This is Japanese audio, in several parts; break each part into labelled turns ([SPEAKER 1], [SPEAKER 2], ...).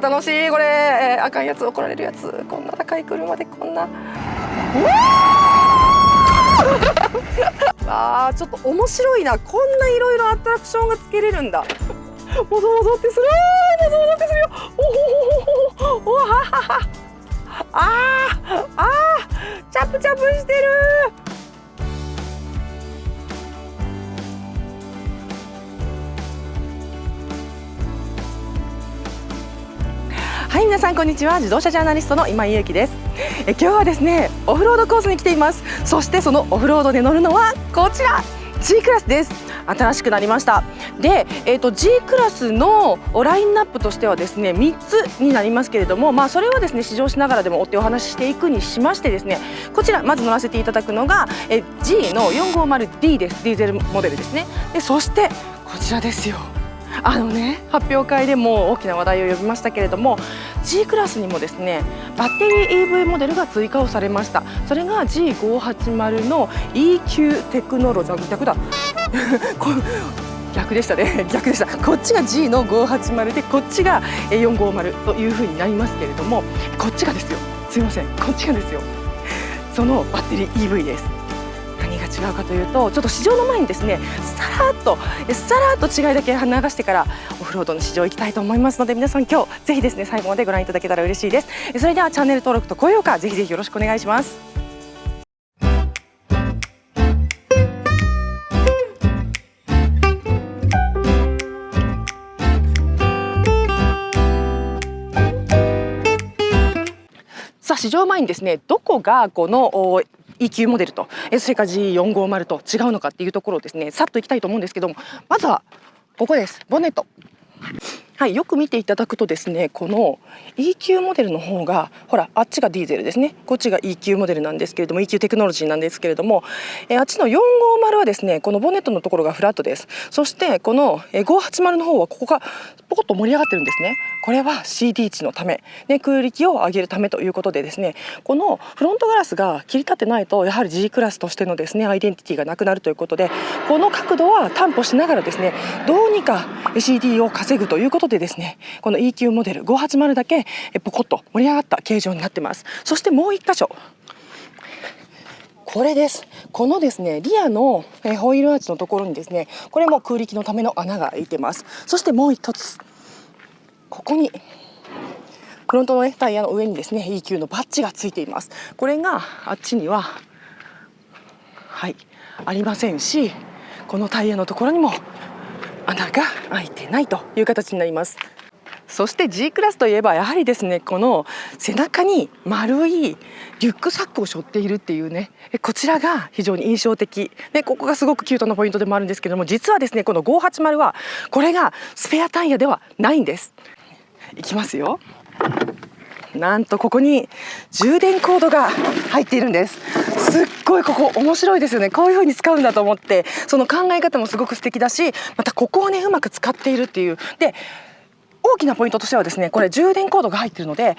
[SPEAKER 1] 楽しいこれ、あかんやつ怒られるやつ。こんな高い車でこんなあーちょっと面白いな。こんないろいろアトラクションがつけれるんだ。もぞもぞってする、もぞもぞってするよ。おほほほほ、おははは。チャプチャプしてる。はい、皆さんこんにちは。自動車ジャーナリストの今井ゆうきです。今日はですね、オフロードコースに来ています。そしてそのオフロードで乗るのはこちら G クラスです。新しくなりました。で、G クラスのラインナップとしてはですね3つになりますけれども、それはですね試乗しながらでも追ってお話ししていくにしましてですね、こちらまず乗らせていただくのが G の 450D です。ディーゼルモデルですね。でそしてこちらですよ。発表会でも大きな話題を呼びましたけれども G クラスにもですねバッテリー EV モデルが追加をされました。それが G580 の EQ テクノロジー、逆だ逆でしたね、逆でした。こっちが G の580でこっちが450という風になりますけれども、こっちがですよ、すいません、こっちがですよ、そのバッテリー EV です。何が違うかというと、ちょっと試乗の前にですねさらっと違いだけ流してからオフロードの試乗いきたいと思いますので、皆さん今日ぜひですね最後までご覧いただけたら嬉しいです。それではチャンネル登録と高評価ぜひぜひよろしくお願いします。さあ試乗前にですねどこがこのEQ モデルとそれから G450 と違うのかっていうところをですねさっといきたいと思うんですけども、まずはここです。ボンネット。はい、よく見ていただくとですねこの EQ モデルの方がほらあっちがディーゼルですね、こっちが EQ モデルなんですけれども EQ テクノロジーなんですけれども、あっちの450はですねこのボンネットのところがフラットです。そしてこの580の方はここがポコッと盛り上がってるんですね。これは CD 値のため、空力を上げるためということでですね、このフロントガラスが切り立ってないとやはり G クラスとしてのですねアイデンティティがなくなるということで、この角度は担保しながらですねどうにか CD を稼ぐということでですね、この EQ モデル580だけポコッと盛り上がった形状になってます。そしてもう一箇所、これです。このですねリアのホイールアーチのところにですね、これも空力のための穴が開いてます。そしてもう一つ、ここにフロントの、タイヤの上にですね EQ のバッジがついています。これがあっちにはありませんし、このタイヤのところにも穴が開いてないという形になります。そして G クラスといえばやはりですねこの背中に丸いリュックサックを背負っているっていうね、こちらが非常に印象的で、ここがすごくキュートなポイントでもあるんですけども、実はですねこの580はこれがスペアタイヤではないんです。いきますよ。なんとここに充電コードが入っているんです。すっごいここ面白いですよね。こういう風に使うんだと思って、その考え方もすごく素敵だし、またここをねうまく使っているっていうで、大きなポイントとしてはですねこれ充電コードが入っているので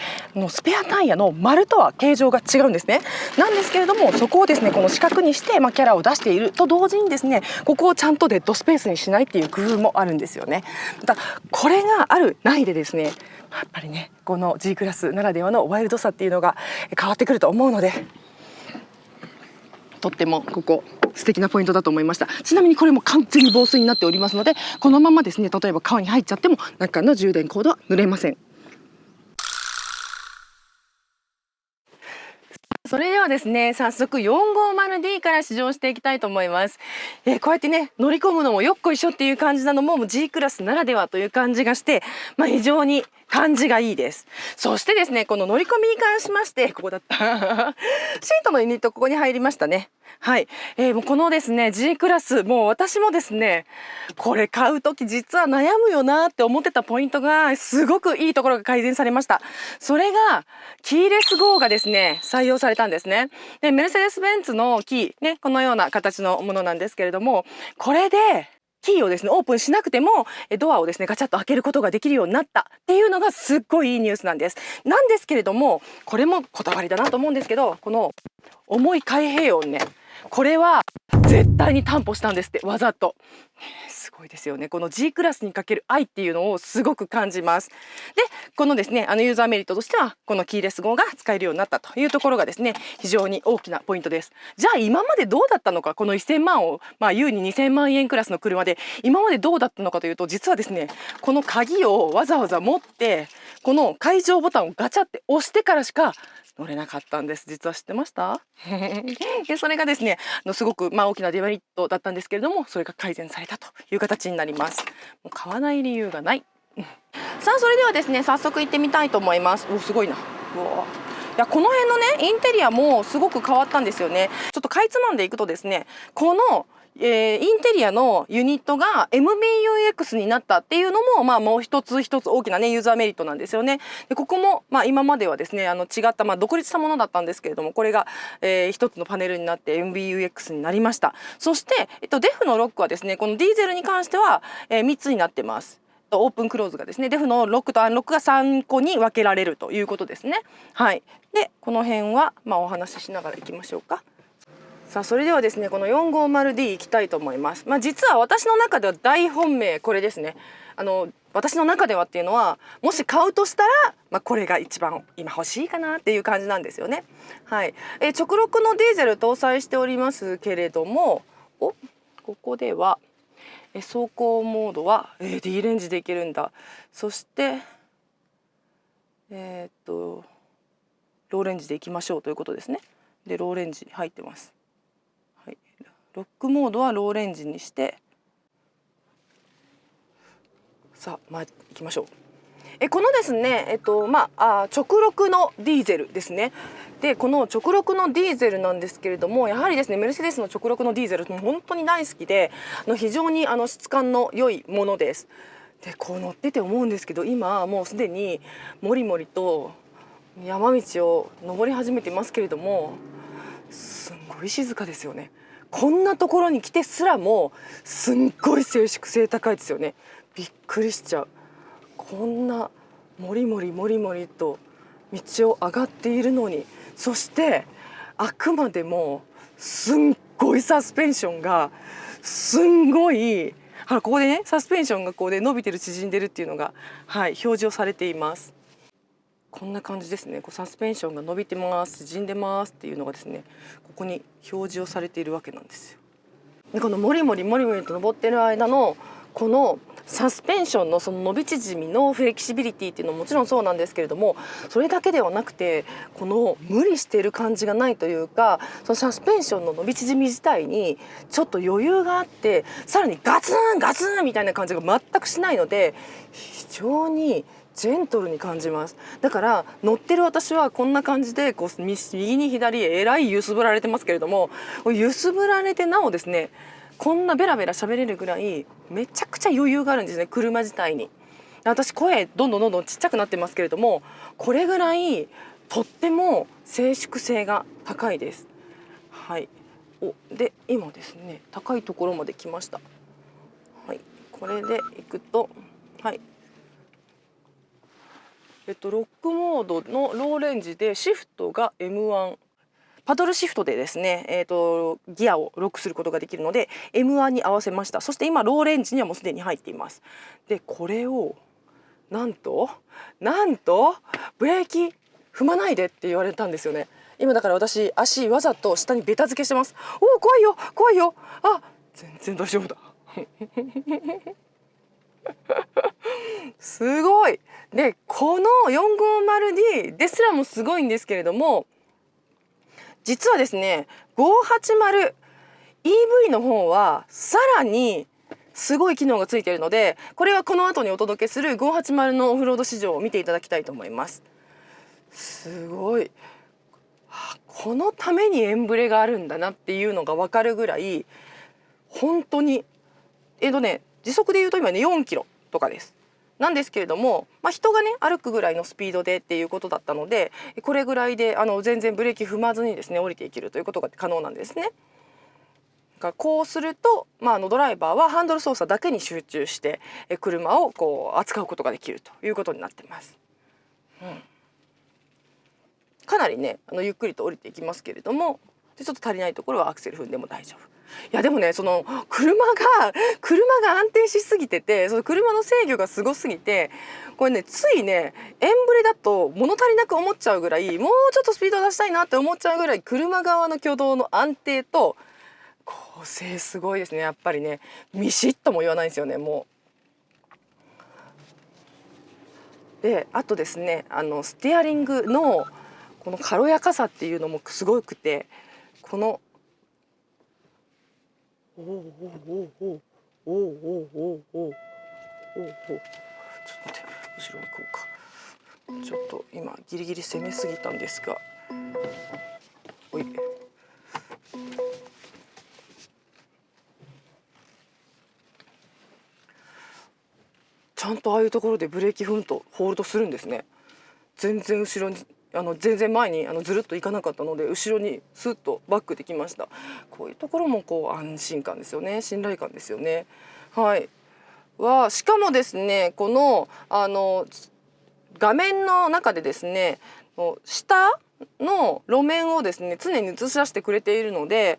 [SPEAKER 1] スペアタイヤの丸とは形状が違うんですね。なんですけれどもそこをですねこの四角にして、キャラを出していると同時にですねここをちゃんとデッドスペースにしないっていう工夫もあるんですよね。またこれがあるないでですねやっぱりねこの G クラスならではのワイルドさっていうのが変わってくると思うので、とってもここ素敵なポイントだと思いました。ちなみにこれも完全に防水になっておりますので、このままですね例えば川に入っちゃっても中の充電コードは濡れません。それではですね早速 450D から試乗していきたいと思います。こうやってね乗り込むのもよっこいしょっていう感じなのも G クラスならではという感じがして、非常に感じがいいです。そしてですねこの乗り込みに関しまして、ここだったシートのユニットここに入りましたね。もうこのですね G クラス、もう私もですねこれ買う時実は悩むよなって思ってたポイントがすごくいいところが改善されました。それがキーレス GO がですね採用されたんですね。でメルセデス・ベンツのキーね、このような形のものなんですけれども、これでキーをですねオープンしなくてもドアをですねガチャッと開けることができるようになったっていうのがすっごいいいニュースなんです。けれどもこれもこだわりだなと思うんですけど、この重い開閉音ね、これは絶対に担保したんですって、わざと。すごいですよね。この G クラスにかける愛っていうのをすごく感じます。で、このですね、ユーザーメリットとしては、このキーレス号が使えるようになったというところがですね、非常に大きなポイントです。じゃあ今までどうだったのか、この1000万を、優に2000万円クラスの車で今までどうだったのかというと、実はですね、この鍵をわざわざ持ってこの解錠ボタンをガチャって押してからしか乗れなかったんです。実は知ってましたでそれがですねすごく大きなデメリットだったんですけれども、それが改善されたという形になります。もう買わない理由がないさあそれではですね、早速行ってみたいと思います。お、すごいな。うわ、いや、この辺のねインテリアもすごく変わったんですよね。ちょっとかいつまんでいくとですね、このインテリアのユニットが MBUX になったっていうのも、もう一つ大きなねユーザーメリットなんですよね。でここも、今まではですね違った、独立したものだったんですけれども、これが、一つのパネルになって MBUX になりました。そして、デフのロックはですね、このディーゼルに関しては、3つになってます。オープンクローズがですね、デフのロックとアンロックが3個に分けられるということですね。はい。でこの辺は、お話ししながらいきましょうか。さあそれではですね、この 450D いきたいと思います。実は私の中では大本命これですね。私の中ではっていうのは、もし買うとしたら、これが一番今欲しいかなっていう感じなんですよね。はい。直録のディーゼル搭載しておりますけれども、ここでは走行モードは、D レンジでいけるんだ。そしてローレンジでいきましょうということですね。でローレンジ入ってます。ロックモードはローレンジにして、さあ行きましょう。このですね直録のディーゼルですね。でこの直録のディーゼルなんですけれども、やはりですねメルセデスの直録のディーゼルも本当に大好きで、非常に質感の良いものです。でこう乗ってて思うんですけど、今もうすでにもりもりと山道を登り始めていますけれども、すんごい静かですよね。こんなところに来てすらもすんごい静粛性高いですよね。びっくりしちゃう。こんなもりもりもりもりと道を上がっているのに、そしてあくまでもすんごいサスペンションがすんごい、ここでねサスペンションがこうで伸びてる縮んでるっていうのが、表示をされています。こんな感じですね。サスペンションが伸びてます縮んでますっていうのがですね、ここに表示をされているわけなんですよ。でこのもりもりもりもりと登ってる間のこのサスペンションのその伸び縮みのフレキシビリティっていうのももちろんそうなんですけれども、それだけではなくてこの無理している感じがないというか、そのサスペンションの伸び縮み自体にちょっと余裕があって、さらにガツンガツンみたいな感じが全くしないので、非常にジェントルに感じます。だから乗ってる私はこんな感じで右に左へえらい揺すぶられてますけれども、揺すぶられてなおですね、こんなベラベラ喋れるぐらいめちゃくちゃ余裕があるんですね、車自体に。私声どんどんちっちゃくなってますけれども、これぐらいとっても静粛性が高いです。はい。で今ですね高いところまで来ました。はい。これでいくと、はい。ロックモードのローレンジでシフトが M1、パドルシフトでですね、ギアをロックすることができるので M1 に合わせました。そして今ローレンジにはもうすでに入っています。でこれをなんとブレーキ踏まないでって言われたんですよね。今だから私足わざと下にベタ付けしてます。おお、怖いよ怖いよ。あ、全然大丈夫だすごい。でこの 450D ですらもすごいんですけれども、実はですね 580EV の方はさらにすごい機能がついているので、これはこの後にお届けする580のオフロード市場を見ていただきたいと思います。すごい、このためにエンブレがあるんだなっていうのが分かるぐらい、本当に時速でいうと今ね4キロとかです。なんですけれども、人がね歩くぐらいのスピードでっていうことだったので、これぐらいで全然ブレーキ踏まずにですね降りていけるということが可能なんですね。こうすると、ドライバーはハンドル操作だけに集中して車をこう扱うことができるということになってます。かなりねゆっくりと降りていきますけれども、でちょっと足りないところはアクセル踏んでも大丈夫。いやでもね、その車が安定しすぎてて、その車の制御がすごすぎて、これねついねエンブレだと物足りなく思っちゃうぐらい、もうちょっとスピード出したいなって思っちゃうぐらい、車側の挙動の安定と構成すごいですね。やっぱりねミシッとも言わないんですよね、もう。であとですね、ステアリングのこの軽やかさっていうのもすごくて、このおおおおおおおおおおおお、ちょっと待って、後ろに行こうか。ちょっと今ギリギリ攻めすぎたんですが、おい、ちゃんとああいうところでブレーキ踏むとホールドするんですね。全然後ろに全然前にずるっといかなかったので、後ろにスッとバックできました。こういうところもこう安心感ですよね、信頼感ですよね。はい。しかもですね、この画面の中でですね、下の路面をですね常に映し出してくれているので、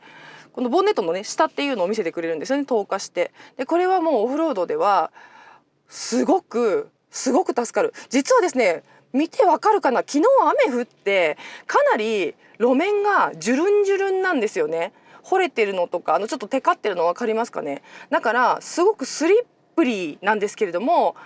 [SPEAKER 1] このボンネットのね下っていうのを見せてくれるんですよね、透過して。でこれはもうオフロードではすごく助かる。実はですね、見てわかるかな、昨日雨降ってかなり路面がジュルンジュルンなんですよね。掘れてるのとかちょっとテカってるの分かりますかね。だからすごくスリップリーなんですけれども、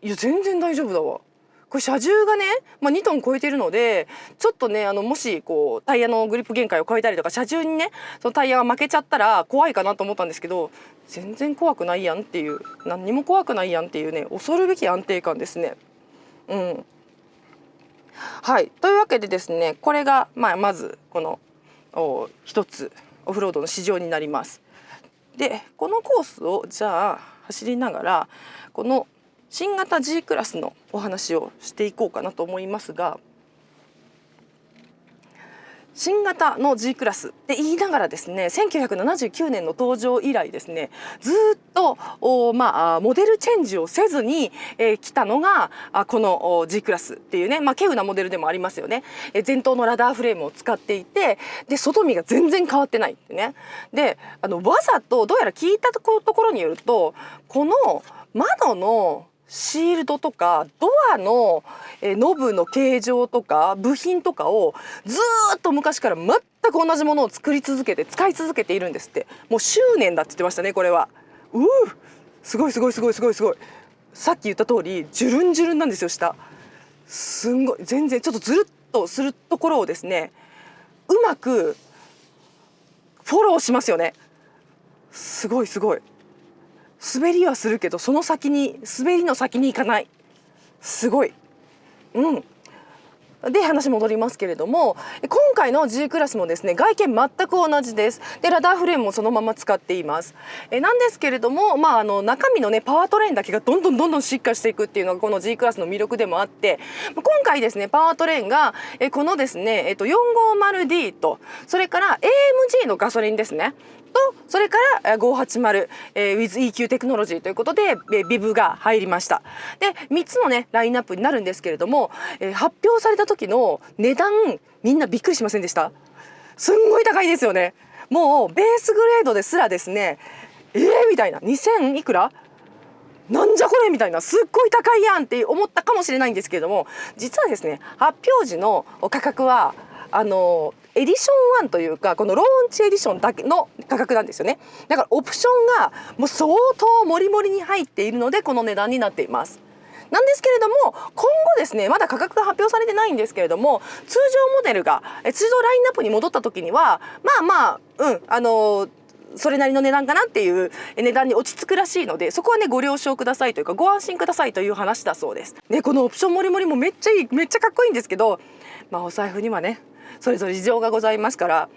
[SPEAKER 1] いや全然大丈夫だわ。これ車重がね、2トン超えてるので、ちょっとねもしこうタイヤのグリップ限界を超えたりとか、車重にねそのタイヤが負けちゃったら怖いかなと思ったんですけど、全然怖くないやんっていう、何にも怖くないやんっていうね、恐るべき安定感ですね。はい、というわけでですね、これがまずこの一つオフロードの市場になります。でこのコースをじゃあ走りながら、この新型 G クラスのお話をしていこうかなと思いますが、新型の G クラスって言いながらですね、1979年の登場以来ですね、ずっとモデルチェンジをせずに来たのがこの G クラスっていうね、稀有なモデルでもありますよね。前頭のラダーフレームを使っていて、で外見が全然変わってないってね。でわざとどうやら聞いたところによると、この窓のシールドとかドアのノブの形状とか部品とかをずっと昔から全く同じものを作り続けて使い続けているんですって。もう執念だって言ってましたね、これは。すごい。さっき言った通りジュルンジュルンなんですよ、下。すんごい、全然ちょっとずるっとするところをですね、うまくフォローしますよね。すごい。滑りはするけど、滑りの先に行かない。すごい。で話戻りますけれども、今回の G クラスもですね外見全く同じです。でラダーフレームもそのまま使っています。なんですけれども、中身のねパワートレインだけがどんどん進化していくっていうのがこの G クラスの魅力でもあって、今回ですねパワートレインがこのですね 450D と、それから AMG のガソリンですねと、それから580 with EQ テクノロジーということでビブが入りました。で3つのねラインナップになるんですけれども、発表された時の値段、みんなびっくりしませんでした？すんごい高いですよね。もうベースグレードですらですね、みたいな、2000いくらなんじゃこれみたいな、すっごい高いやんって思ったかもしれないんですけれども、実はですね発表時の価格はエディション1というか、このローンチエディションだけの価格なんですよね。だからオプションがもう相当モリモリに入っているのでこの値段になっています。なんですけれども、今後ですねまだ価格が発表されてないんですけれども、通常モデルが通常ラインナップに戻った時にはそれなりの値段かなっていう値段に落ち着くらしいので、そこはねご了承くださいというかご安心くださいという話だそうです。ね、このオプションモリモリもめっちゃいい、めっちゃかっこいいんですけど、お財布にはねそれぞれ事情がございますから、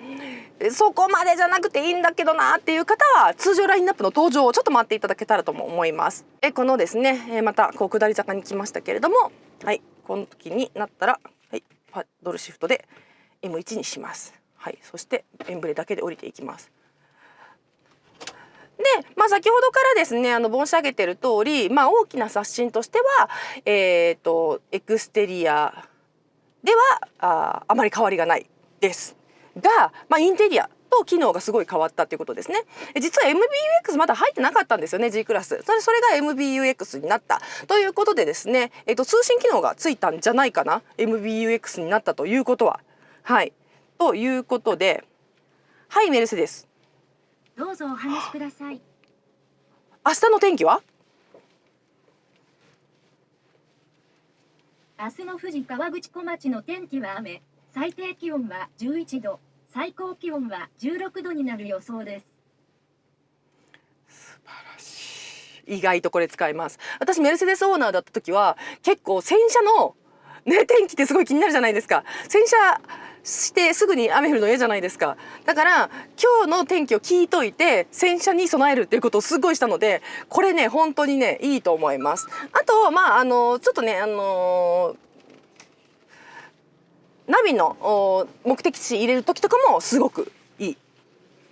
[SPEAKER 1] そこまでじゃなくていいんだけどなっていう方は通常ラインナップの登場をちょっと待っていただけたらとも思います。このですねまたこう下り坂に来ましたけれども、はい、この時になったら、はい、パドルシフトで M1 にします。はい、そしてエンブレだけで降りていきます。で、先ほどからですね申し上げている通り、大きな刷新としてはエクステリアではあまり変わりがないです。が、インテリアと機能がすごい変わったっていうことですね。実は MBUX まだ入ってなかったんですよね、 G クラス。それが MBUX になったということでですね、通信機能がついたんじゃないかな、 MBUX になったということは。はい、ということで、はい、メルセデス、
[SPEAKER 2] どうぞお話しください。
[SPEAKER 1] 明日の天気は？
[SPEAKER 2] 明日の富士河口湖町の天気は雨。最低気温は11度、最高気温は16度になる予想です。
[SPEAKER 1] 素晴らしい。意外とこれ使います。私メルセデスオーナーだった時は結構洗車のね、天気ってすごい気になるじゃないですか。洗車してすぐに雨降るの嫌じゃないですか。だから今日の天気を聞いといて洗車に備えるっていうことをすごいしたので、これね本当にねいいと思います。あとちょっとねナビの目的地入れる時とかもすごくいい、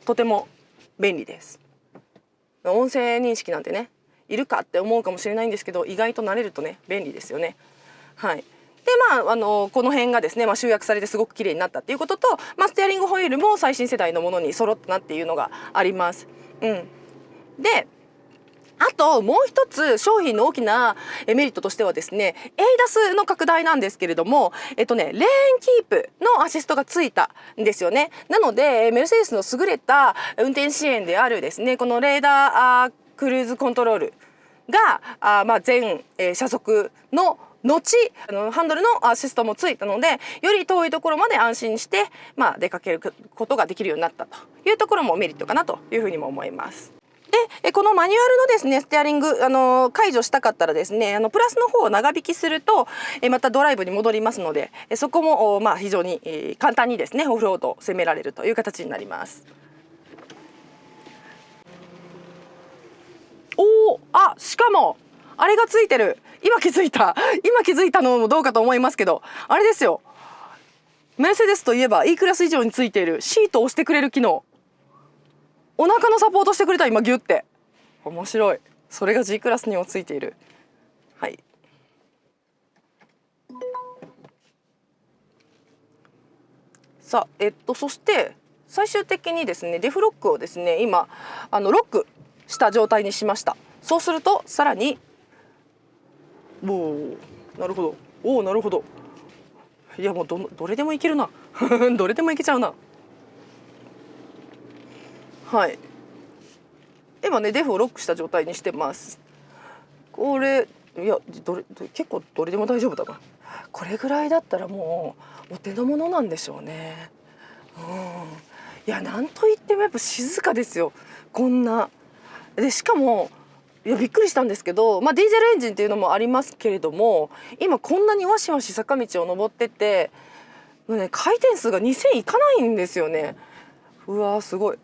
[SPEAKER 1] とても便利です。音声認識なんてねいるかって思うかもしれないんですけど、意外と慣れるとね便利ですよね。はい。でこの辺がですね、集約されてすごく綺麗になったっていうことと、ステアリングホイールも最新世代のものに揃ったなっていうのがあります。であともう一つ商品の大きなメリットとしてはですね、ADAS の拡大なんですけれども、レーンキープのアシストがついたんですよね。なのでメルセデスの優れた運転支援であるですね、このレーダークルーズコントロールが全車速の後ハンドルのアシストもついたので、より遠いところまで安心して出かけることができるようになったというところもメリットかなというふうにも思います。でこのマニュアルのですねステアリング解除したかったらですね、プラスの方を長引きするとまたドライブに戻りますので、そこも非常に簡単にですねオフロードを攻められるという形になります。しかもあれがついてる。今気づいたのもどうかと思いますけど、あれですよ、メルセデスといえば E クラス以上についているシートを押してくれる機能。お腹のサポートしてくれた。今ギュって、面白い。それが G クラスにもついている。はい。さあそして最終的にですねデフロックをですね今ロックした状態にしました。そうするとさらになるほどなるほど。いやもうどれでもいけるなどれでもいけちゃうな。はい、今ねデフをロックした状態にしてます。これいや結構どれでも大丈夫だな。これぐらいだったらもうお手の物なんでしょうね。いやなんといってもやっぱ静かですよ。こんなでしかもびっくりしたんですけど、ディーゼルエンジンっていうのもありますけれども、今こんなにわしわし坂道を登ってて回転数が2000いかないんですよね。うわーすごい。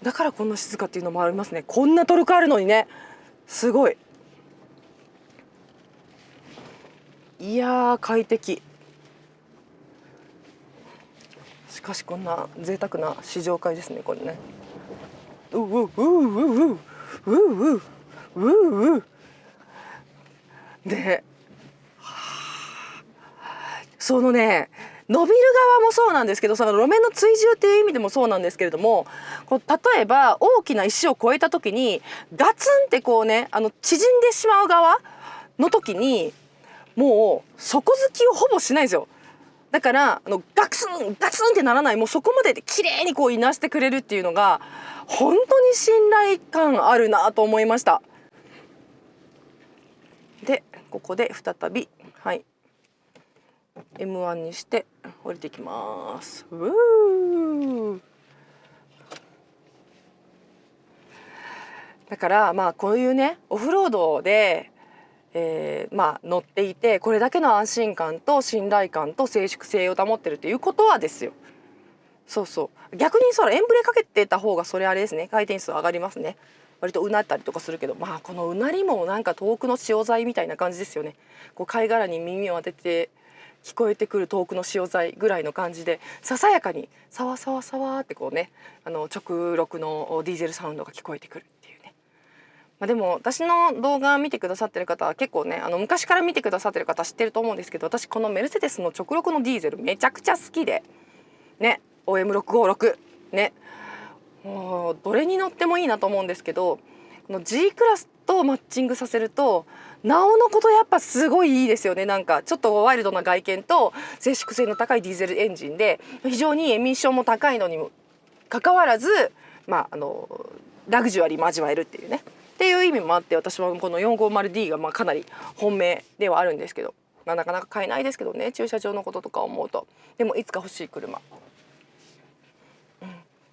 [SPEAKER 1] だからこんな静かっていうのもありますね。こんなトルクあるのにね、すごい。いやー快適。しかしこんな贅沢な試乗会ですねこれね。でそのね伸びる側もそうなんですけど、その路面の追従っていう意味でもそうなんですけれども、例えば大きな石を越えた時にガツンってこうね縮んでしまう側の時にもう底付きをほぼしないんですよ。だからガツンってならない、もうそこまでで綺麗にこういなしてくれるっていうのが本当に信頼感あるなと思いました。でここで再びM1 にして降りていきます。だからこういうねオフロードで、乗っていてこれだけの安心感と信頼感と静粛性を保ってるということはですよ。逆にエンブレかけてた方がそれあれですね、回転数上がりますね。割とうなったりとかするけど、このうなりもなんか遠くの潮剤みたいな感じですよね。こう貝殻に耳を当てて聞こえてくる遠くの潮剤ぐらいの感じで、ささやかにサワサワサワってこうね直録のディーゼルサウンドが聞こえてくるっていうね。でも私の動画見てくださってる方は結構ね昔から見てくださってる方知ってると思うんですけど、私このメルセデスの直録のディーゼルめちゃくちゃ好きでね、OM656 ね、もうどれに乗ってもいいなと思うんですけど、この G クラスとマッチングさせるとなおのことやっぱすごいいいですよね。なんかちょっとワイルドな外見と静粛性の高いディーゼルエンジンで非常にエミッションも高いのにもかかわらず、ラグジュアリーも味わえるっていうねっていう意味もあって、私はこの 450D がかなり本命ではあるんですけど、なかなか買えないですけどね、駐車場のこととか思うと。でもいつか欲しい車。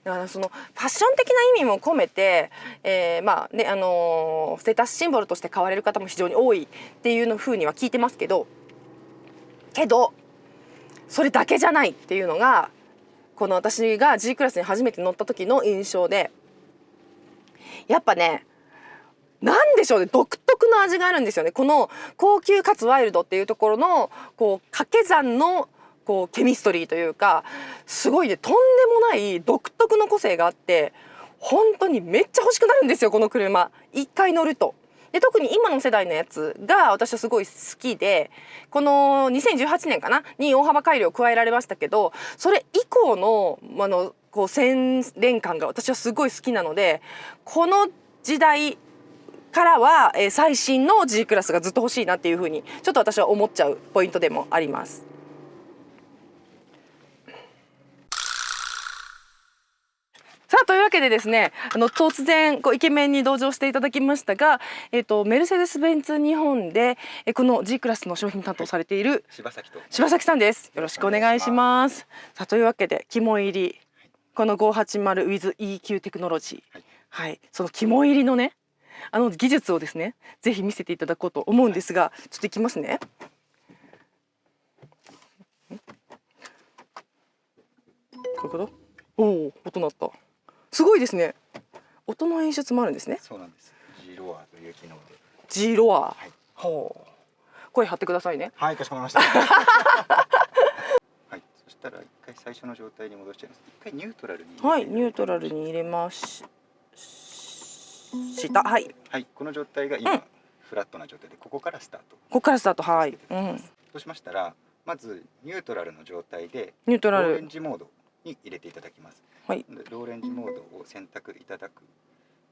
[SPEAKER 1] だからそのファッション的な意味も込めて、ステータスシンボルとして買われる方も非常に多いっていうの風には聞いてますけどそれだけじゃないっていうのがこの私が G クラスに初めて乗った時の印象で、やっぱね、なんでしょうね、独特の味があるんですよね。この高級かつワイルドっていうところのこう掛け算のこうケミストリーというか、すごいね、とんでもない独特の個性があって、本当にめっちゃ欲しくなるんですよ、この車一回乗ると。で特に今の世代のやつが私はすごい好きで、この2018年かなに大幅改良を加えられましたけど、それ以降のこう洗練感が私はすごい好きなので、この時代からは最新の G クラスがずっと欲しいなっていうふうにちょっと私は思っちゃうポイントでもあります。さあというわけでですね、突然イケメンに登場していただきましたが、メルセデス・ベンツ日本でこの G クラスの商品担当されている柴崎さんです。よろしくお願いします。さあというわけで肝入り、この 580with EQ テクノロジー、はい、その肝入りのね技術をですねぜひ見せていただこうと思うんですが、ちょっといきますね。こういうこと？おお、音鳴った。すごいですね。音の演出もあるんですね。
[SPEAKER 3] そうなんです。G ロアという機能で。
[SPEAKER 1] G ロア。
[SPEAKER 3] はい。
[SPEAKER 1] ほう。声張ってくださいね。
[SPEAKER 3] はい、かしこまりました。はい。そしたら一回最初の状態に戻しちゃいます。一回ニュートラルに。
[SPEAKER 1] はい、ニュートラルに入れました。はい。
[SPEAKER 3] はい、この状態が今、フラットな状態で、ここからスタート。
[SPEAKER 1] ここからスタート。はい。
[SPEAKER 3] そうしましたら、まずニュートラルの状態で
[SPEAKER 1] ニュートラル
[SPEAKER 3] ローレンジモードに入れていただきます。
[SPEAKER 1] はい。
[SPEAKER 3] ローレンジモードを選択いただく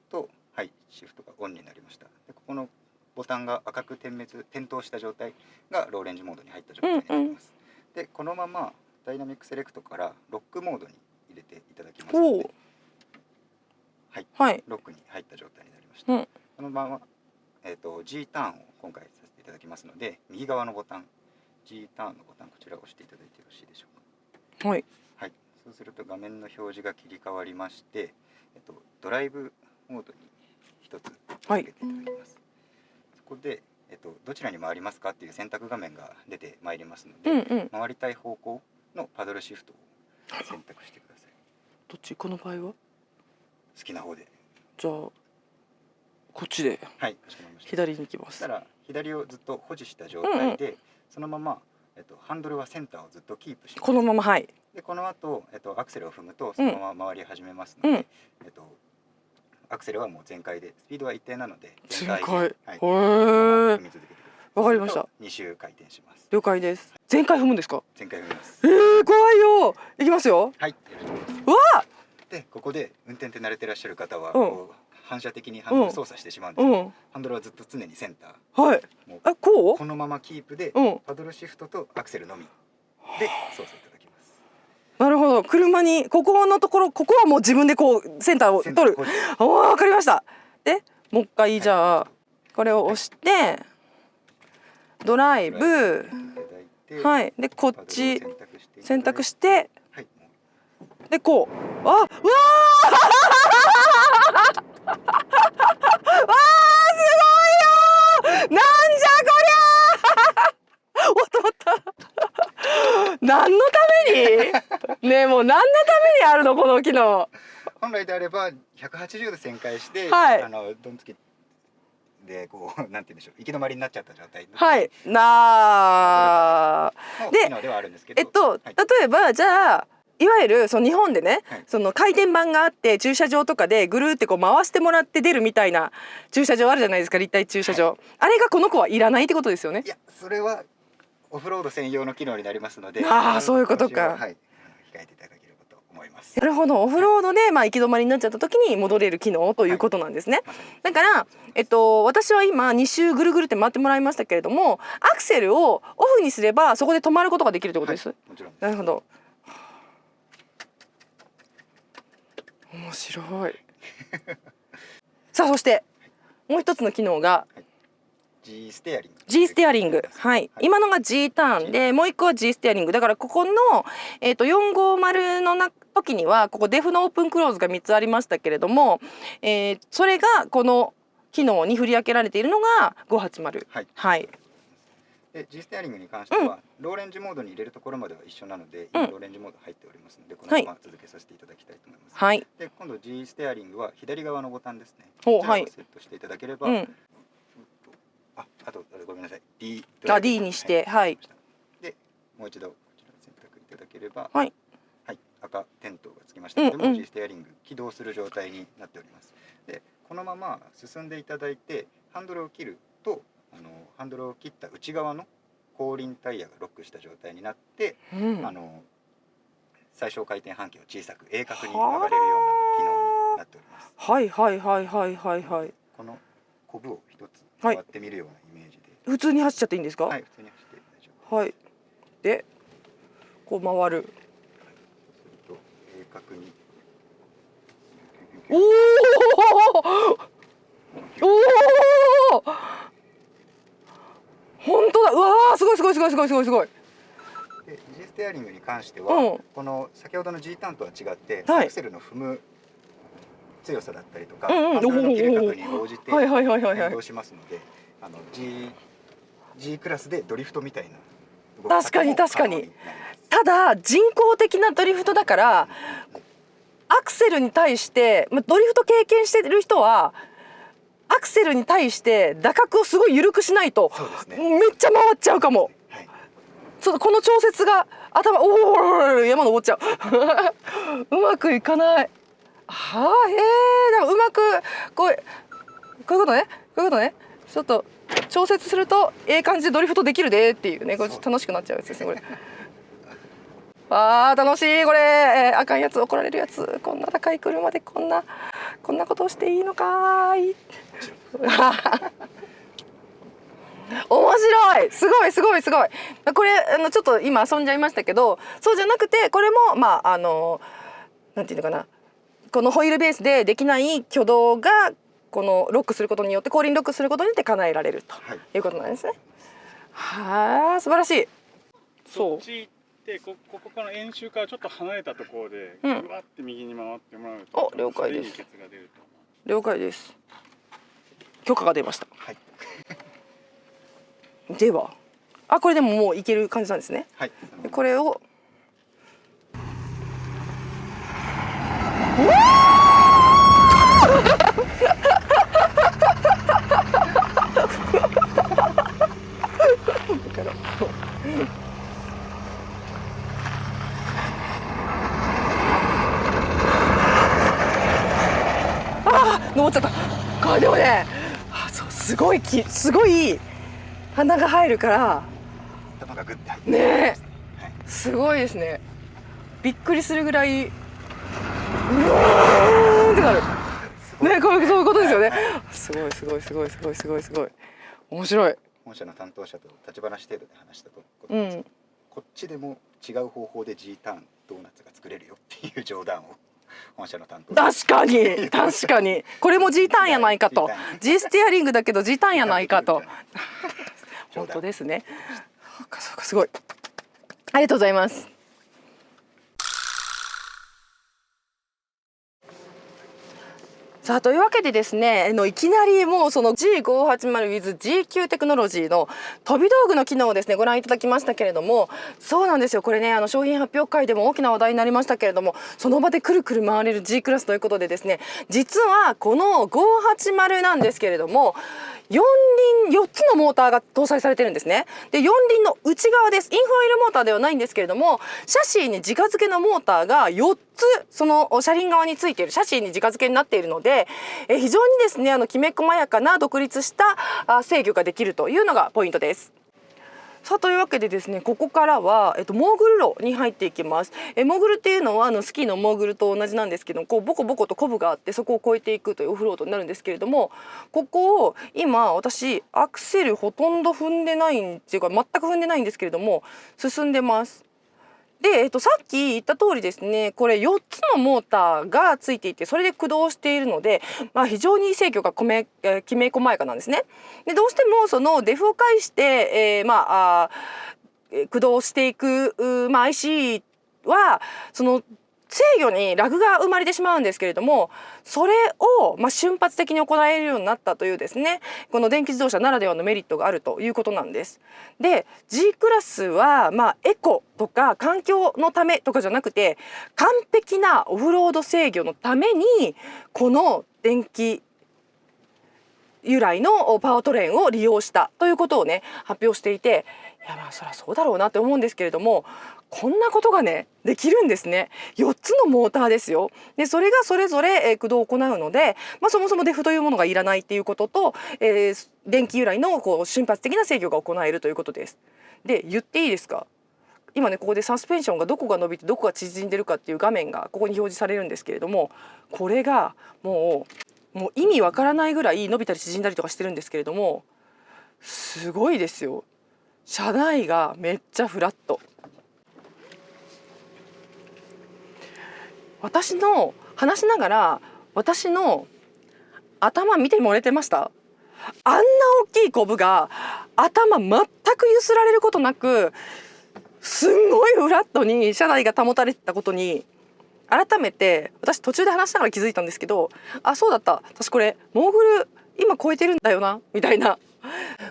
[SPEAKER 3] と、はい、シフトがオンになりました。でここのボタンが赤く点灯した状態がローレンジモードに入った状態になります。でこのままダイナミックセレクトからロックモードに入れていただきますので、はい、ロックに入った状態になりました。このまま、G ターンを今回させていただきますので、右側のボタン G ターンのボタン、こちらを押していただいてよろしいでしょうか。
[SPEAKER 1] はい。
[SPEAKER 3] はい、そうすると画面の表示が切り替わりまして、ドライブモードに一つつけていただきます。そこで、どちらに回りますかっていう選択画面が出てまいりますので、回りたい方向のパドルシフトを選択してください。
[SPEAKER 1] どっち？この場合は
[SPEAKER 3] 好きな方で。
[SPEAKER 1] じゃあこっちで。
[SPEAKER 3] はい、かしこまりました。
[SPEAKER 1] 左に行きます。
[SPEAKER 3] そしたら左をずっと保持した状態で、そのままハンドルはセンターをずっとキープして、
[SPEAKER 1] このまま、はい。
[SPEAKER 3] でこの後、アクセルを踏むとそのまま回り始めますので、アクセルはもう全開で、スピードは一定なので
[SPEAKER 1] 全開。
[SPEAKER 3] はい、
[SPEAKER 1] 踏
[SPEAKER 3] み続けてください。
[SPEAKER 1] わかりました。
[SPEAKER 3] 2周回転します。
[SPEAKER 1] 了解です。全開踏むんですか？
[SPEAKER 3] 全開踏みます。
[SPEAKER 1] 怖いよ。いきますよ。
[SPEAKER 3] はい、よろしくお願いします。
[SPEAKER 1] わあ。
[SPEAKER 3] でここで運転って慣れてらっしゃる方は、こう反射的にハンドル操作してしまうんですけど、ハンドルはずっと常にセンター。はい。もう
[SPEAKER 1] こう？
[SPEAKER 3] このままキープで、パドルシフトとアクセルのみで操作いただきます。
[SPEAKER 1] なるほど。車にここのところ、ここはもう自分でこうセンターを取る。わかりました。でもう一回じゃあこれを押してドライブ、はい。でこっち選択して、でこう、わあすごいよ。なんじゃこりゃ音った何のためにねえ、もう何のためにあるのこの機能。
[SPEAKER 3] 本来であれば180度旋回して、ドンつきでこうなんて言うんでしょう、行き止まりになっちゃった状態の、
[SPEAKER 1] はい、
[SPEAKER 3] 機能ではあるんですけど、
[SPEAKER 1] 例えばじゃあいわゆるその日本でね、その回転板があって駐車場とかでぐるってこう回してもらって出るみたいな駐車場あるじゃないですか、立体駐車場、あれがこの子はいらないってことですよね。
[SPEAKER 3] いや、それはオフロード専用の機能になりますので、
[SPEAKER 1] そういうことか。
[SPEAKER 3] はい、控えていただければとます。
[SPEAKER 1] なるほど、オフロードで行き止まりになっちゃった時に戻れる機能ということなんですね。
[SPEAKER 3] まさに
[SPEAKER 1] だから私は今2周ぐるぐるって回ってもらいましたけれども、アクセルをオフにすればそこで止まることができるってことです。
[SPEAKER 3] はい、もちろんです。
[SPEAKER 1] なるほど。面白い。さあ、そしてもう一つの機能が
[SPEAKER 3] G ステアリング。
[SPEAKER 1] G ステアリング、はい、今のが G ターンで、もう一個は G ステアリングだから、ここの、450の時にはここデフのオープンクローズが3つありましたけれども、それがこの機能に振り分けられているのが580。
[SPEAKER 3] はい、
[SPEAKER 1] はい、
[SPEAKER 3] で G ステアリングに関しては、ローレンジモードに入れるところまでは一緒なので、今ローレンジモード入っておりますので、このまま続けさせていただきたいと思います。
[SPEAKER 1] はい、
[SPEAKER 3] で今度 G ステアリングは左側のボタンですね。
[SPEAKER 1] お、
[SPEAKER 3] こちらを
[SPEAKER 1] はい、
[SPEAKER 3] セットしていただければ、あとごめんなさい、
[SPEAKER 1] D にして、はい、
[SPEAKER 3] でもう一度こちら選択いただければ、
[SPEAKER 1] はい、
[SPEAKER 3] はい、赤点灯がつきましたので、もう G ステアリング起動する状態になっております。でこのまま進んでいただいて、ハンドルを切るとハンドルを切った内側の後輪タイヤがロックした状態になって、最小回転半径を小さく鋭角に曲がれるような機能になっております。
[SPEAKER 1] はいはいはいはいはいはい。
[SPEAKER 3] このコブを一つ触ってみるようなイメージで、
[SPEAKER 1] 普通に走っちゃっていいんですか？
[SPEAKER 3] はい、普通に走って大丈夫。
[SPEAKER 1] はい。で、こう回る。
[SPEAKER 3] そうすると鋭角に。
[SPEAKER 1] おお。おお。本当だ。うわー、すごいすごいすごいすごいすごいすごい。
[SPEAKER 3] で G ステアリングに関しては、この先ほどの G ターンとは違って、アクセルの踏む強さだったりとか、ハンドルの切れ角に応じて変動しますので、G クラスでドリフトみたいな動き方も可能になります。
[SPEAKER 1] 確かに確かに。ただ人工的なドリフトだから、アクセルに対してドリフト経験してる人はアクセルに対して打角をすごい緩くしないと、めっちゃ回っちゃうかも。ちょっとこの調節が頭、山登っちゃううまくいかない。はあ、だからうまくこういうことね、こういうことね。ちょっと調節すると感じでドリフトできるでっていうね、これ楽しくなっちゃうやつですね、これ。あー楽しいこれ、あかんやつ、怒られるやつ。こんな高い車でこんなことをしていいのかーい面白い、すごいすごいすごい。これちょっと今遊んじゃいましたけど、そうじゃなくて、これもなんていうのかな、このホイールベースでできない挙動がこのロックすることによって、後輪ロックすることによって叶えられるということなんですね。はあ、素晴らしい。
[SPEAKER 4] そっち行ってここから演習からちょっと離れたところでぐわって右に回ってもらうと、
[SPEAKER 1] 了解です。
[SPEAKER 4] いいケツが出ると思う。
[SPEAKER 1] 了解です。許可が出ました。
[SPEAKER 3] はい。
[SPEAKER 1] では、これでももういける感じなんですね。
[SPEAKER 3] はい。
[SPEAKER 1] これを。登っちゃった。これでもね、そう、すごい鼻が入るから
[SPEAKER 3] 頭がグッて入って
[SPEAKER 1] ね、すごいですね。びっくりするぐらい、うーんってなる。ね、そういうことですよね。すごいすごいすごいすごいすごいすごい。面白い。
[SPEAKER 3] 本社の担当者と立ち話程度で話したことです。こっちでも違う方法で G ターンドーナツが作れるよっていう冗談を本社の担当者。
[SPEAKER 1] 確かに確かに。これも G ターンやないかと。G ステアリングだけど G ターンやないかと。本当ですね。そうかすごい。ありがとうございます。さあ、というわけでですね、いきなりもうその G580with GQ テクノロジーの飛び道具の機能をですね、ご覧いただきましたけれども、そうなんですよ。これね、商品発表会でも大きな話題になりましたけれども、その場でくるくる回れる G クラスということでですね、実はこの580なんですけれども、4つのモーターが搭載されてるんですね。で、四輪の内側です。インフォイルモーターではないんですけれども、シャシーに直付けのモーターが4つ、その車輪側についている、シャシーに直付けになっているので、非常にですね、きめ細やかな独立した制御ができるというのがポイントです。さあというわけでですね、ここからは、モーグル炉に入っていきます。モーグルっていうのはスキーのモーグルと同じなんですけど、こうボコボコとコブがあってそこを越えていくというオフロードになるんですけれども、ここを今私アクセルほとんど踏んでないっていうか全く踏んでないんですけれども進んでます。で、さっき言った通りですね、これ4つのモーターがついていてそれで駆動しているので、非常に制御がきめ細やかなんですね。でどうしてもそのデフを介して、駆動していく、IC はその制御にラグが生まれてしまうんですけれども、それを瞬発的に行えるようになったというですね、この電気自動車ならではのメリットがあるということなんです。で G クラスはエコとか環境のためとかじゃなくて、完璧なオフロード制御のためにこの電気由来のパワートレーンを利用したということをね発表していて、いやそりゃそうだろうなって思うんですけれども、こんなことがねできるんですね。4つのモーターですよ。でそれがそれぞれ駆動を行うので、そもそもデフというものがいらないっていうことと、電気由来の瞬発的な制御が行えるということです。で言っていいですか、今ねここでサスペンションがどこが伸びてどこが縮んでるかっていう画面がここに表示されるんですけれども、これがもう意味わからないぐらい伸びたり縮んだりとかしてるんですけれども、すごいですよ。車内がめっちゃフラット。私の話しながら私の頭見てもらえてました？あんな大きいコブが頭全く揺すられることなくすんごいフラットに車内が保たれてたことに改めて私途中で話しながら気づいたんですけど、そうだった、私これモーグル今超えてるんだよなみたいな、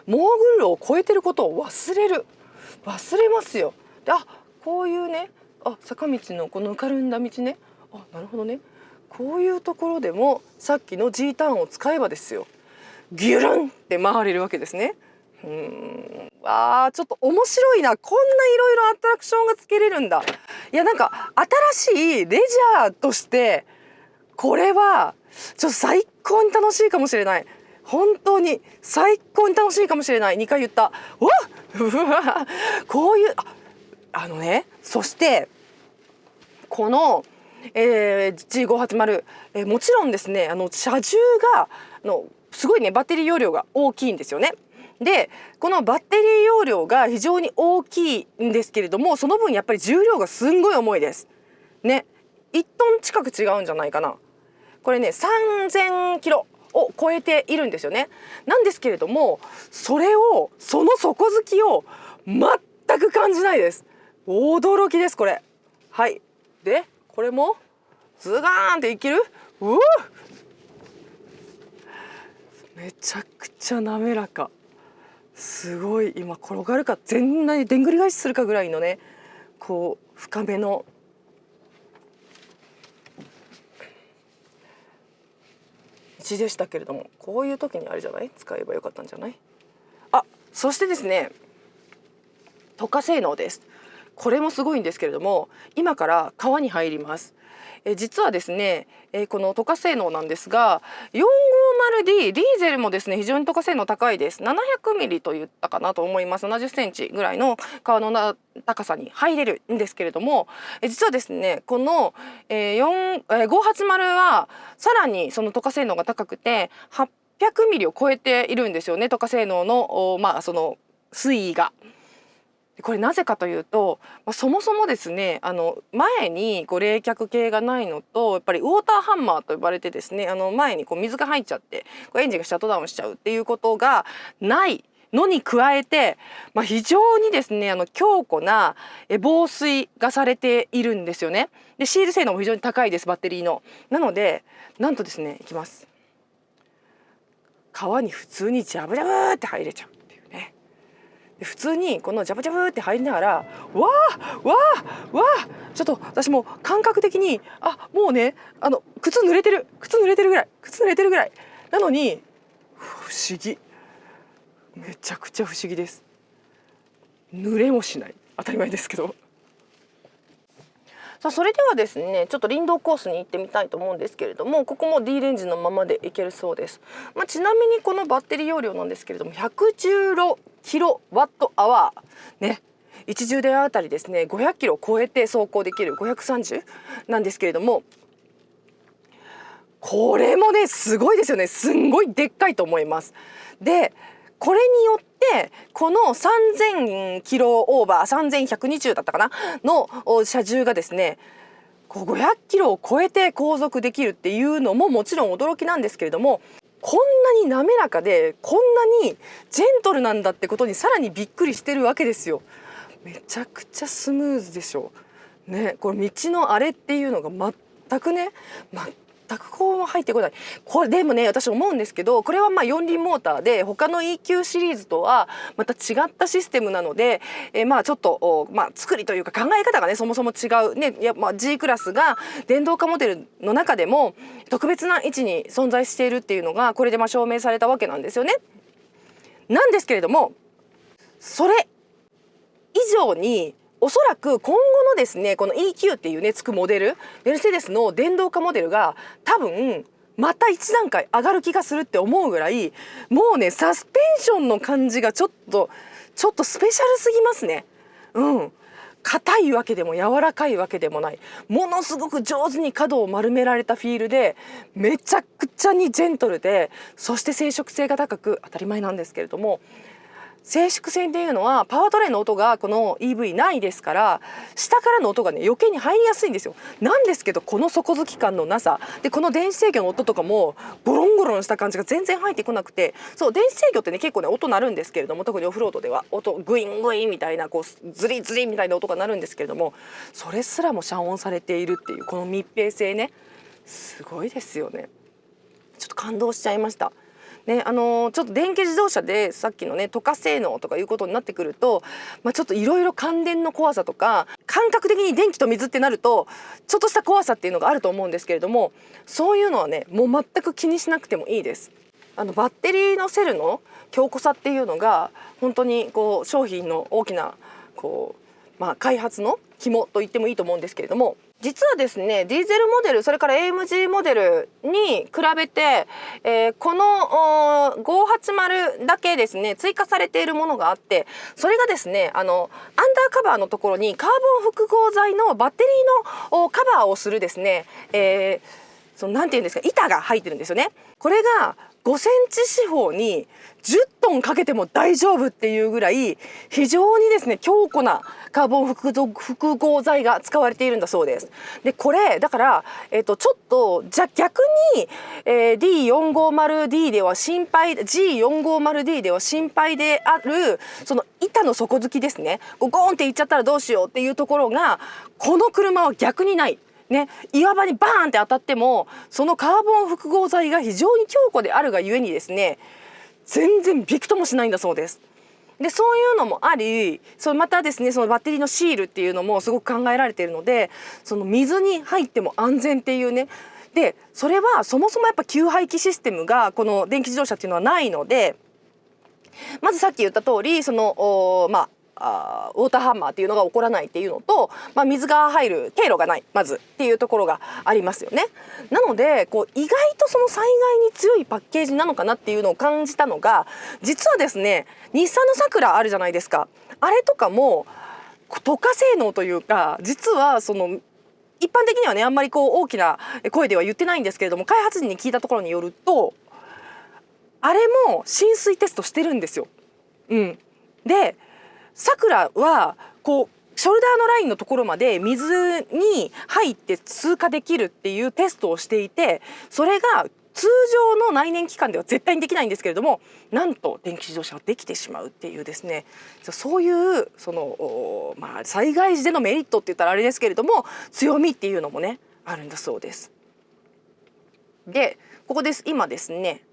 [SPEAKER 1] モーグルを超えてることを忘れますよ。でこういうね坂道のこのぬかるんだ道ね、なるほどね、こういうところでもさっきの G ターンを使えばですよ、ギュルンって回れるわけですね。ちょっと面白いな、こんないろいろアトラクションがつけれるんだ。いやなんか新しいレジャーとしてこれはちょっと最高に楽しいかもしれない。本当に最高に楽しいかもしれない。2回言った。うわこういうそしてこの、G580、もちろんですね車重がすごいねバッテリー容量が大きいんですよね。でこのバッテリー容量が非常に大きいんですけれども、その分やっぱり重量がすんごい重いですね。1トン近く違うんじゃないかな。これね3000キロを超えているんですよね。なんですけれどもその底付きを全く感じないです。驚きですこれ。はい。でこれもズガーンっていける？めちゃくちゃ滑らか。すごい今転がるか全内でんぐり返しするかぐらいのねこう深めの道でしたけれども、こういう時にあれじゃない？使えばよかったんじゃない？そしてですね特化性能です。これもすごいんですけれども、今から川に入ります。実はですね、この特化性能なんですが 450D ディーゼルもですね非常に特化性能高いです。700ミリと言ったかなと思います。70センチぐらいの川の高さに入れるんですけれども、実はですねこの、580はさらにその特化性能が高くて800ミリを超えているんですよね、特化性能のその水位が。これなぜかというと、そもそもですね前に冷却系がないのと、やっぱりウォーターハンマーと呼ばれてですね前に水が入っちゃってエンジンがシャットダウンしちゃうっていうことがないのに加えて、非常にですね強固な防水がされているんですよね。でシール性能も非常に高いです、バッテリーの。なのでなんとですねいきます、川に普通にジャブジャブって入れちゃうっていうね。で普通にこのジャブジャブって入りながらわーちょっと私も感覚的にもうね靴濡れてるぐらいなのに不思議、めちゃくちゃ不思議です。濡れもしない、当たり前ですけど。さあそれではですね、ちょっと林道コースに行ってみたいと思うんですけれども、ここも D レンジのままでいけるそうです。ちなみにこのバッテリー容量なんですけれども、116キロワットアワーね、1充電あたりですね500キロを超えて走行できる530なんですけれども、これもねすごいですよね。すんごいでっかいと思います。でこれによってこの3000キロオーバー3120だったかなの車重がですね500キロを超えて航続できるっていうのももちろん驚きなんですけれども、こんなに滑らかでこんなにジェントルなんだってことにさらにびっくりしてるわけですよ。めちゃくちゃスムーズでしょね。これ道のあれっていうのが全くこう入ってこない。これでもね私思うんですけど、これは四輪モーターで他の EQ シリーズとはまた違ったシステムなので、ちょっと作りというか考え方がねそもそも違うね。G クラスが電動化モデルの中でも特別な位置に存在しているっていうのがこれで証明されたわけなんですよね。なんですけれども、それ以上におそらく今後のですねこの EQ っていうねつくモデル、メルセデスの電動化モデルが多分また一段階上がる気がするって思うぐらい、もうねサスペンションの感じがちょっとスペシャルすぎますね。硬いわけでも柔らかいわけでもない、ものすごく上手に角を丸められたフィールでめちゃくちゃにジェントルで、そして静粛性が高く当たり前なんですけれども、静粛性っていうのはパワートレインの音がこの EV ないですから、下からの音がね余計に入りやすいんですよ。なんですけどこの底付き感のなさで、この電子制御の音とかもゴロンゴロンした感じが全然入ってこなくて、そう電子制御ってね結構ね音鳴るんですけれども、特にオフロードでは音グイングインみたいなズリズリみたいな音が鳴るんですけれども、それすらも遮音されているっていうこの密閉性ね、すごいですよね。ちょっと感動しちゃいました。ちょっと電気自動車でさっきのね透過性能とかいうことになってくると、ちょっといろいろ感電の怖さとか感覚的に電気と水ってなるとちょっとした怖さっていうのがあると思うんですけれども、そういうのはねもう全く気にしなくてもいいです。バッテリーのセルの強固さっていうのが本当に商品の大きな開発の肝と言ってもいいと思うんですけれども、実はですねディーゼルモデルそれから AMG モデルに比べて、この580だけですね追加されているものがあって、それがですねアンダーカバーのところにカーボン複合材のバッテリーのカバーをするですね、なんていうんですか、板が入ってるんですよね。これが5センチ四方に10トンかけても大丈夫っていうぐらい非常にですね強固なカーボン複合材が使われているんだそうです。でこれだから、ちょっと逆に、D450D では心配 G450D では心配であるその板の底付きですね、ゴーンっていっちゃったらどうしようっていうところがこの車は逆にない。岩場にバーンって当たってもそのカーボン複合材が非常に強固であるがゆえにですね全然びくともしないんだそうです。でそういうのもあり、またですねそのバッテリーのシールっていうのもすごく考えられているので、その水に入っても安全っていうね、でそれはそもそもやっぱ給排気システムがこの電気自動車っていうのはないので、まずさっき言った通りウォーターハンマーっていうのが起こらないっていうのと、水が入る経路がないまずっていうところがありますよね。なので意外とその災害に強いパッケージなのかなっていうのを感じたのが、実はですね日産のサクラあるじゃないですか。あれとかも透過性能というか、実は一般的にはねあんまり大きな声では言ってないんですけれども、開発時に聞いたところによるとあれも浸水テストしてるんですよ。でサクラはショルダーのラインのところまで水に入って通過できるっていうテストをしていて、それが通常の内燃機関では絶対にできないんですけれども、なんと電気自動車はできてしまうっていうですね、そういう災害時でのメリットって言ったらあれですけれども強みっていうのもねあるんだそうです。でここです今ですね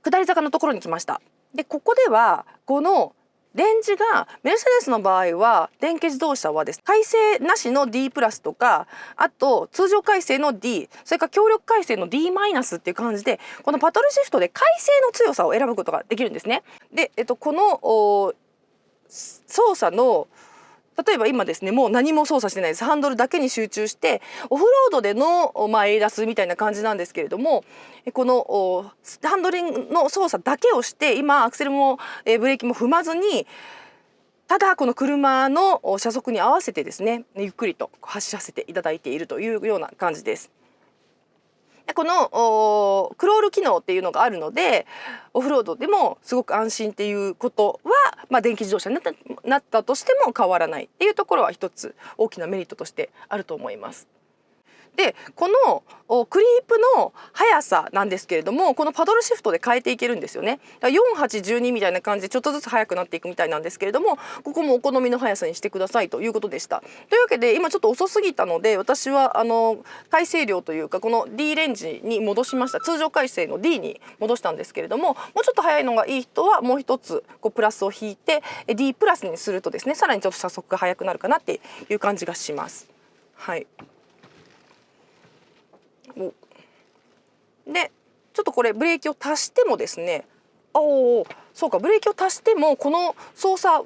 [SPEAKER 1] 下り坂のところに来ました。でここではこのレンジがメルセデスの場合は電気自動車はです改正なしの D プラスとか、あと通常改正の D、 それから強力改正の D マイナスっていう感じで、このパトルシフトで改正の強さを選ぶことができるんですね。で、この操作の例えば今ですねもう何も操作してないです。ハンドルだけに集中してオフロードでの、エイダスみたいな感じなんですけれども、このハンドリングの操作だけをして今アクセルも、ブレーキも踏まずに、ただこの車の車速に合わせてですねゆっくりと走らせていただいているというような感じです。このクロール機能っていうのがあるのでオフロードでもすごく安心っていうことは、電気自動車になったとしても変わらないっていうところは一つ大きなメリットとしてあると思います。でこのクリープの速さなんですけれども、このパドルシフトで変えていけるんですよね。4812みたいな感じでちょっとずつ速くなっていくみたいなんですけれども、ここもお好みの速さにしてくださいということでした。というわけで今ちょっと遅すぎたので私は改正量というかこの D レンジに戻しました。通常改正の D に戻したんですけれども、もうちょっと速いのがいい人はもう一つプラスを引いて D プラスにするとですね、さらにちょっと車速が速くなるかなっていう感じがします。はい。でちょっとこれブレーキを足してもですね、そうかブレーキを足してもこの操作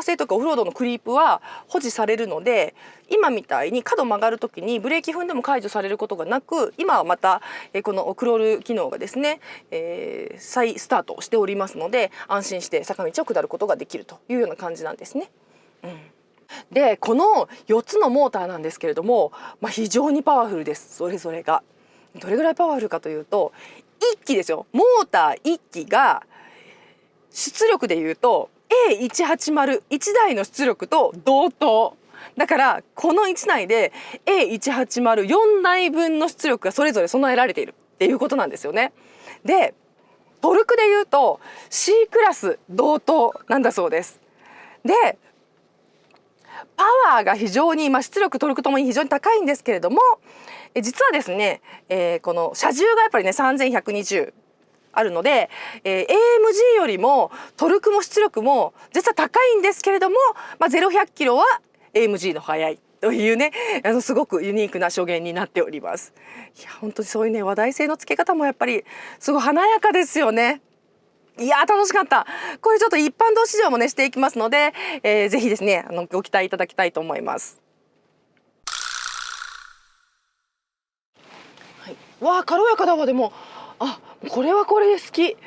[SPEAKER 1] 性とかオフロードのクリープは保持されるので、今みたいに角曲がる時にブレーキ踏んでも解除されることがなく、今はまたこのクロール機能がですね、再スタートしておりますので安心して坂道を下ることができるというような感じなんですね。でこの4つのモーターなんですけれども、非常にパワフルです。それぞれがどれぐらいパワフルかというと、1機ですよ。モーター1機が出力でいうと A180 1台の出力と同等だから、この1台で A180 4台分の出力がそれぞれ備えられているっていうことなんですよね。でトルクでいうと C クラス同等なんだそうです。でパワーが非常に、出力トルクともに非常に高いんですけれども、実はですね、この車重がやっぱりね3120あるので、AMG よりもトルクも出力も実は高いんですけれども、0-100キロは AMG の速いというね、すごくユニークな初言になっております。いや本当にそういうね話題性のつけ方もやっぱりすごい華やかですよね。いや楽しかった。これちょっと一般道試乗もねしていきますので、ぜひですねご期待いただきたいと思います。はい、わあ軽やかだわ。でもこれはこれで好き。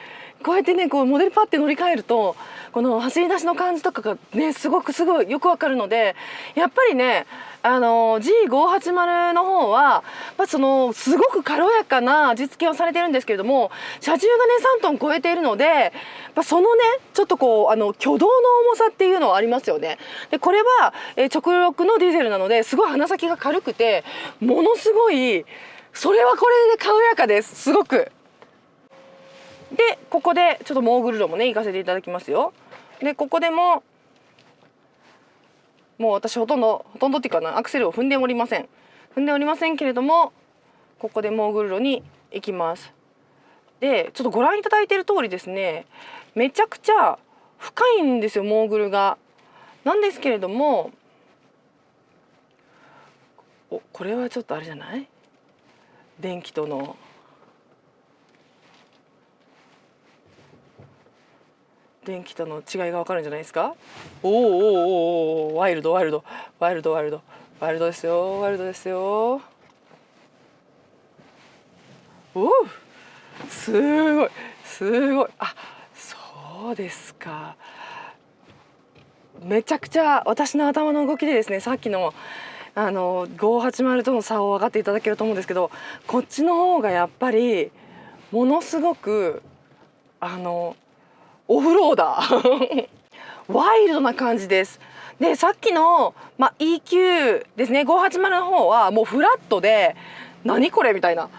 [SPEAKER 1] こうやってねモデルパッて乗り換えるとこの走り出しの感じとかがねすごいよくわかるので、やっぱりねG580 の方は、すごく軽やかな味付けをされてるんですけれども、車重がね3トン超えているので、そのねちょっと挙動の重さっていうのはありますよね。でこれは直力のディーゼルなのですごい鼻先が軽くてものすごいそれはこれで軽やかです。すごく。でここでちょっとモーグル路もね行かせていただきますよ。でここでもう私ほとんどっていうかなアクセルを踏んでおりませんけれども、ここでモーグル路に行きます。でちょっとご覧いただいている通りですね、めちゃくちゃ深いんですよモーグルが。なんですけれどもこれはちょっとあれじゃない？電気との違いがわかるんじゃないですか。ワイルドですよ。すごいそうですか。めちゃくちゃ私の頭の動きでですね、さっきの580との差を分かっていただけると思うんですけど、こっちの方がやっぱりものすごくオフローダーワイルドな感じです。でさっきの、EQ ですね、580の方はもうフラットで何これみたいな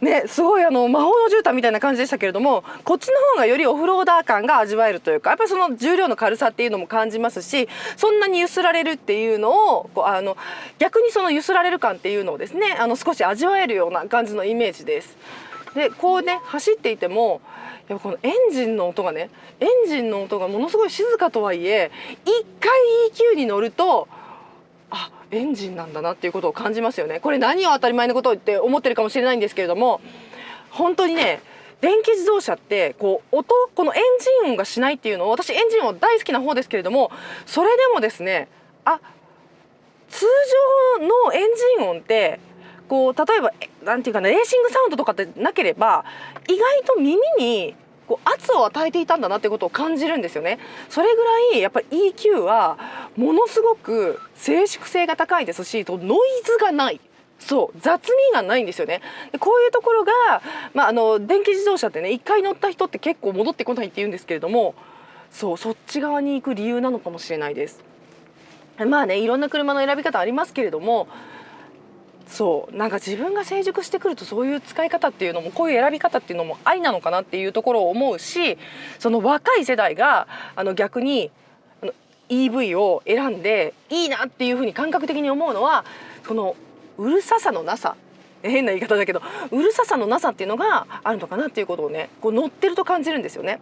[SPEAKER 1] ね、すごい魔法の絨毯みたいな感じでしたけれども、こっちの方がよりオフローダー感が味わえるというか、やっぱりその重量の軽さっていうのも感じますし、そんなに揺すられるっていうのを逆にその揺すられる感っていうのをですね少し味わえるような感じのイメージです。でこうね走っていてもやっぱこのエンジンの音がものすごい静かとはいえ、一回 EQ に乗るとエンジンなんだなっていうことを感じますよね。これ何を当たり前のことを言って思ってるかもしれないんですけれども、本当にね電気自動車ってこのエンジン音がしないっていうのを、私エンジン音大好きな方ですけれども、それでもですね、通常のエンジン音ってこう例えばなんていうかな、レーシングサウンドとかってなければ意外と耳にこう圧を与えていたんだなってことを感じるんですよね。それぐらいやっぱり EQ はものすごく静粛性が高いですし、ノイズがない、そう雑味がないんですよね。でこういうところが、電気自動車ってね、一回乗った人って結構戻ってこないって言うんですけれども、そっち側に行く理由なのかもしれないです。まあね、いろんな車の選び方ありますけれども、なんか自分が成熟してくると、そういう使い方っていうのも、こういう選び方っていうのもありなのかなっていうところを思うし、その若い世代が逆にEV を選んでいいなっていうふうに感覚的に思うのは、そのうるささのなさ、変な言い方だけどうるささのなさっていうのがあるのかなっていうことをね、こう乗ってると感じるんですよね。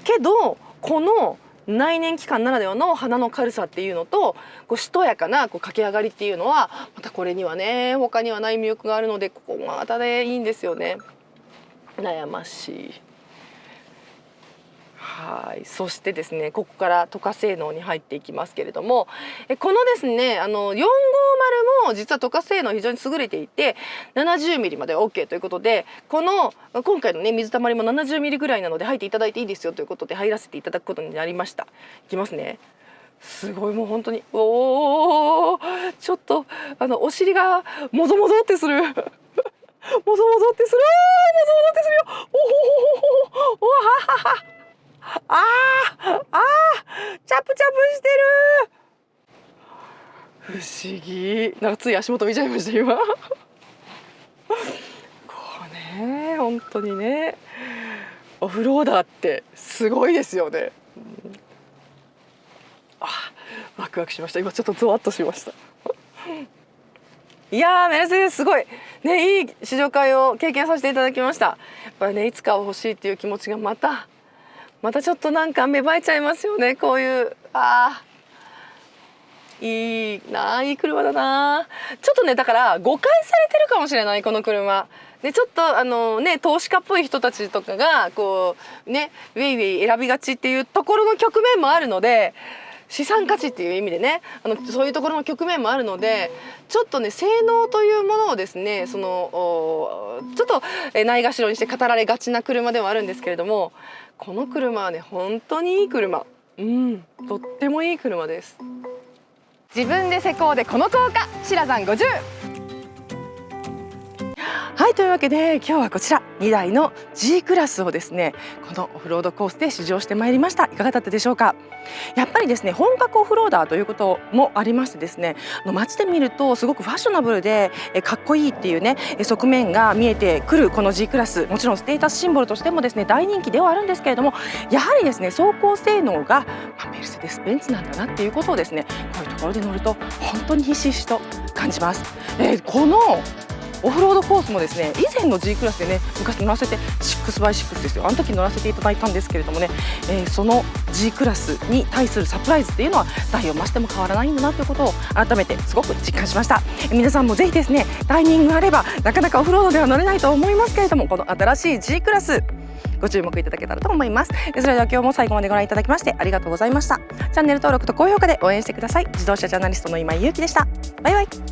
[SPEAKER 1] けどこの内燃機関ならではの鼻の軽さっていうのと、こうしとやかな駆け上がりっていうのは、またこれにはね他にはない魅力があるので、ここもまたねいいんですよね。悩ましい。はい、そしてですね、ここから塗化性能に入っていきますけれども、このですね450も実は塗化性能非常に優れていて、70ミリまで OK ということで、今回のね水たまりも70ミリぐらいなので入っていただいていいですよということで入らせていただくことになりました。いきますね。すごい、もう本当にちょっとお尻がもぞもぞってするもぞもぞってする、もぞもぞってするよ。おははは、チャプチャプしてる。不思議、なんかつい足元見ちゃいました今こうね、本当にね、オフローダーってすごいですよね。ワクワクしました。今ちょっとゾワッとしましたいやー、メルセデスすごいね、いい試乗会を経験させていただきました。やっぱりね、いつかは欲しいっていう気持ちがまたちょっとなんか芽生えちゃいますよね。こういういいな、いい車だな。ちょっとね、だから誤解されてるかもしれない、この車で。ちょっとね、投資家っぽい人たちとかがこうねウェイウェイ選びがちっていうところの局面もあるので、資産価値っていう意味でね、そういうところの局面もあるので、ちょっとね性能というものをですね、ちょっとないがしろにして語られがちな車ではあるんですけれども、この車はね本当にいい車、とってもいい車です。自分で施工でこの効果、シラザン50。はい、というわけで今日はこちら2台の G クラスをですね、このオフロードコースで試乗してまいりました。いかがだったでしょうか。やっぱりですね、本格オフローダーということもありましてですね、街で見るとすごくファッショナブルでかっこいいっていうね側面が見えてくるこの G クラス、もちろんステータスシンボルとしてもですね大人気ではあるんですけれども、やはりですね走行性能が、メルセデス・ベンツなんだなっていうことをですね、こういうところで乗ると本当にひしひしと感じます。このオフロードコースもですね、以前の G クラスでね昔乗らせて 6x6 ですよ、あの時乗らせていただいたんですけれどもね、その G クラスに対するサプライズっていうのは代を増しても変わらないんだなということを改めてすごく実感しました。皆さんもぜひですね、タイミングがあればなかなかオフロードでは乗れないと思いますけれども、この新しい G クラスご注目いただけたらと思います。それでは今日も最後までご覧いただきましてありがとうございました。チャンネル登録と高評価で応援してください。自動車ジャーナリストの今井優希でした。バイバイ。